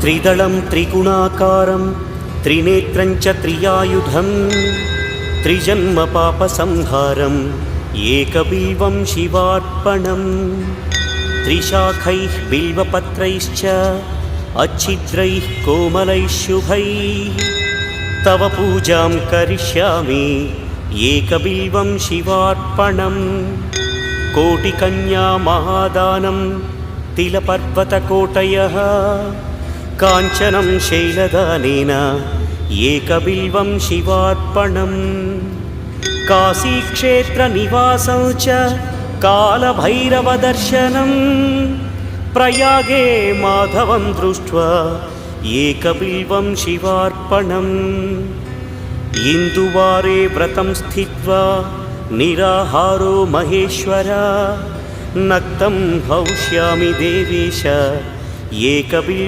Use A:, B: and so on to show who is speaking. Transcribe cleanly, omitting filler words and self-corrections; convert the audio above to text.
A: त्रिदलं त्रिगुणाकारं त्रिनेत्रं च त्रियायुधं त्रिजन्मपापसंहारम् एकबिल्वं शिवार्पणम् त्रिशाखैः बिल्वपत्रैश्च अच्छिद्रैः कोमलैः शुभैः तव पूजां करिष्यामि एकबिल्वं शिवार्पणम् कोटिकन्या महादानं तिलपर्वतकोटयः काञ्चनं शैलदानेन एकबिल्वं शिवार्पणम् काशीक्षेत्रनिवासं च कालभैरवदर्शनं प्रयागे माधवं दृष्ट्वा एकबिल्वं शिवार्पणम् इन्दुवारे व्रतं स्थित्वा निराहारो महेश्वर नक्तं हौष्यामि देवेश एकबिल्वं